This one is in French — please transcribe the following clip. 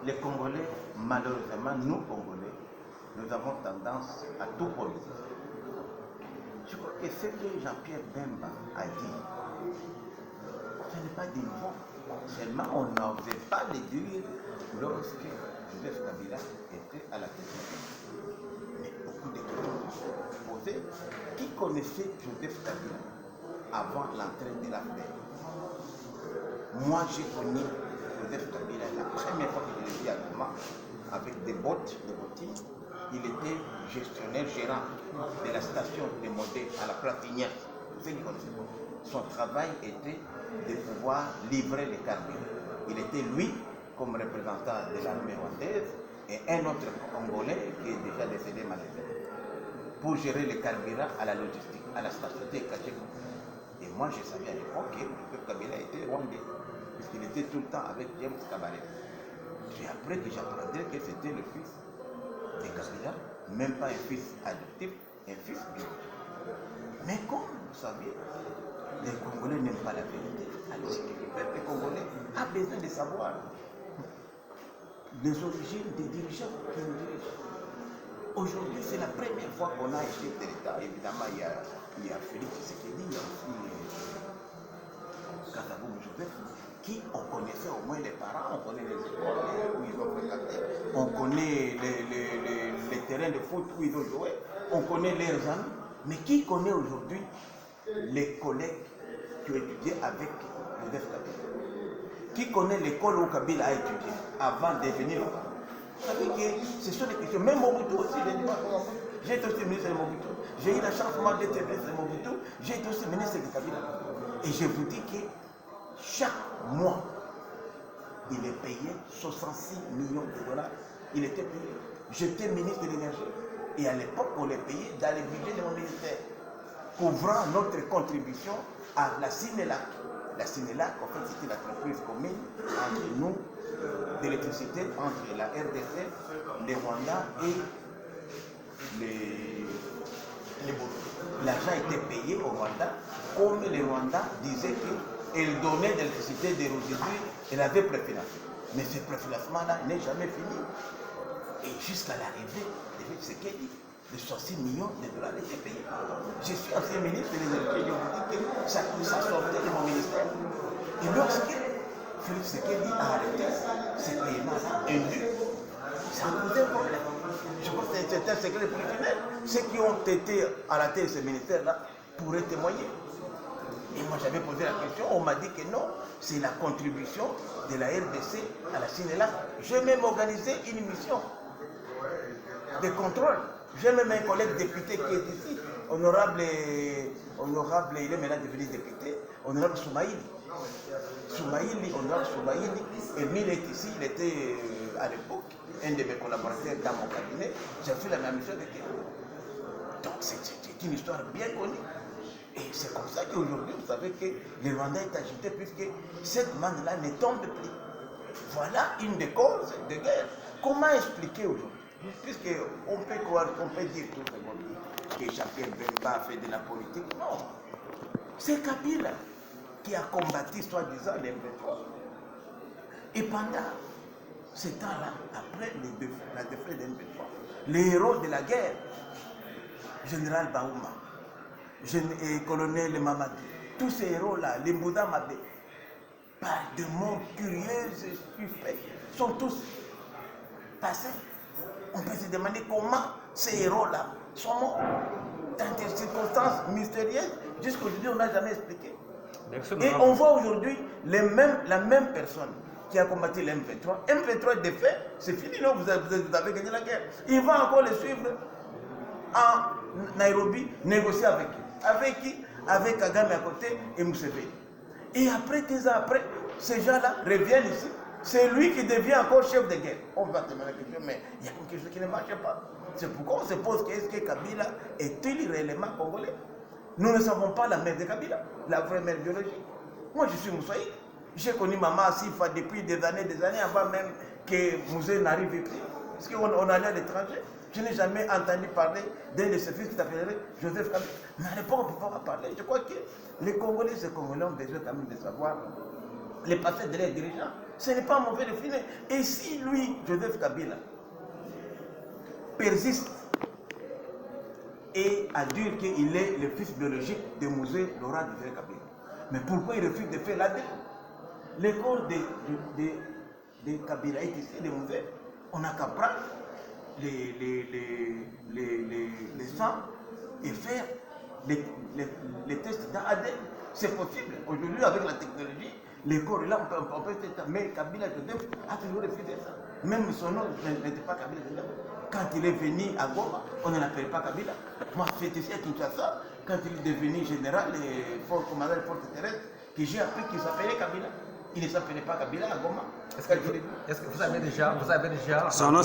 les Congolais, malheureusement, nous Congolais, nous avons tendance à tout politiser. Je crois que ce que Jean-Pierre Bemba a dit, ce n'est pas des mots. Seulement, on n'osait pas le dire lorsque Joseph Kabila était à la tête du pays. Mais beaucoup de questions sont posées. Qui connaissait Joseph Kabila avant l'entrée de la paix? Moi, j'ai connu Joseph Kabila la première fois que je l'ai vu à Goma, avec des bottes, des bottines. Il était gestionnaire, gérant de la station de Modé à la Platinière. Vous savez, son travail était de pouvoir livrer les carburants. Il était lui comme représentant de l'armée rwandaise et un autre Congolais qui est déjà décédé malheureusement pour gérer les carburants à la logistique, à la station de Kacheko. Et moi, je savais à l'époque que M. Kabila était rwandais, puisqu'il était tout le temps avec James Kabaré. C'est après que j'apprendrai que c'était le fils de Kabila, même pas un fils adoptif, un fils biologique. Mais comme vous savez, les Congolais n'aiment pas la vérité. Alors, le peuple congolais a besoin de savoir les origines des dirigeants qui nous dirigent. Aujourd'hui, c'est la première fois qu'on a un chef de l'État. Évidemment, il y a Félix Tshisekedi, il y a aussi Kasavubu Joseph, qui on connaissait au moins les parents, on connaît les écoles où ils ont fréquenté, on connaît les terrains de foot où ils ont joué, on connaît leurs amis. Mais qui connaît aujourd'hui les collègues qui ont étudié avec Joseph Kabila? Qui connaît l'école où Kabila a étudié avant de venir là-bas? Vous savez que ce sont des questions. Même Mobutu aussi, j'ai été aussi ministre de Mobutu. J'ai eu la chance moi d'être ministre de Mobutu. J'ai été aussi ministre de Kabila. Et je vous dis que chaque mois, il est payé 66 millions de dollars. Il était payé. J'étais ministre de l'énergie. Et à l'époque, on les payait dans le budget de mon ministère, couvrant notre contribution à la Sinelac. La Sinelac, en fait, c'était l'entreprise commune entre nous, d'électricité, entre la RDC, les Rwandais et les Burundais. L'argent était payé au Rwanda, comme les Rwandais disaient qu'elle donnait de l'électricité des résidus, elle avait préfinancé. Mais ce préfinancement-là n'est jamais fini. Et jusqu'à l'arrivée de Tshisekedi, les 66 millions de dollars étaient payés. Je suis ancien ministre de l'énergie, je vous dis que ça sortait de mon ministère. Et lorsque Félix Tshisekedi a arrêté ces paiements-là indus, ça a posé un problème. Je pense que c'est un secret professionnel. Ceux qui ont été à la tête de ce ministère-là pourraient témoigner. Et moi j'avais posé la question, on m'a dit que non, c'est la contribution de la RDC à la Sinelac. J'ai même organisé une mission de contrôle. J'ai même un collègue député qui est ici, honorable, il est maintenant devenu député, honorable Soumaïli. Honorable Soumaïli, Emile est ici, il était à l'époque un de mes collaborateurs dans mon cabinet. J'ai fait la même mission avec lui. Donc c'est une histoire bien connue. Et c'est comme ça qu'aujourd'hui, vous savez que le Rwanda est agité puisque cette manne-là ne tombe plus. Voilà une des causes de guerre. Comment expliquer aujourd'hui? Puisqu'on peut croire, on peut dire tout le monde que Jean-Pierre Bemba a fait de la politique. Non. C'est Kabila qui a combattu, soi-disant, les M23. Et pendant ce temps-là, après la défaite des M23, les héros de la guerre, général Baouma, colonel Mamadou, tous ces héros-là, les Mbouda Mabé, par de morts curieuses et suspectes, sont tous passés. On peut se demander comment ces héros-là sont morts dans des circonstances mystérieuses. Jusqu'aujourd'hui, on n'a jamais expliqué. Et on voit aujourd'hui la même personne qui a combattu le M23. M23 défait, c'est fini, non, vous avez gagné la guerre. Il va encore les suivre en Nairobi, négocier avec qui? Avec qui? Avec Kagame à côté et Museveni. Et après, 10 ans après, ces gens-là reviennent ici. C'est lui qui devient encore chef de guerre. On va te demander la question, mais il y a quelque chose qui ne marche pas. C'est pourquoi on se pose est-ce que Kabila est-il réellement congolais? Nous ne savons pas la mère de Kabila, la vraie mère biologique. Moi, je suis Moussaïd. J'ai connu maman Sifa depuis des années avant même que Moussaïd n'arrive ici. Parce qu'on allait à l'étranger. Je n'ai jamais entendu parler d'un de ses fils qui s'appellerait Joseph Kabila. Mais à l'époque, on ne peut pas parler. Je crois que les Congolais ont besoin quand même de savoir les passés de leurs dirigeants. Ce n'est pas un mauvais défini. Et si lui, Joseph Kabila, persiste et à dire qu'il est le fils biologique de Mosé Laurent Désiré Kabila, mais pourquoi il refuse de faire l'ADN? Le corps de Kabila est ici, de Mosé. On n'a qu'à prendre les sangs et faire les tests d'ADN. C'est possible. Aujourd'hui, avec la technologie, les corps là, on peut faire ça. Mais Kabila Joseph a toujours refusé ça. Même son nom n'était pas Kabila Joseph. Quand il est venu à Goma, on ne l'appelait pas Kabila. Moi, j'étais ici à Kinshasa, quand il est devenu général et commandant des forces terrestres, que j'ai appris qu'il s'appelait Kabila. Il ne s'appelait pas Kabila à Goma. Est-ce que vous avez déjà Son nom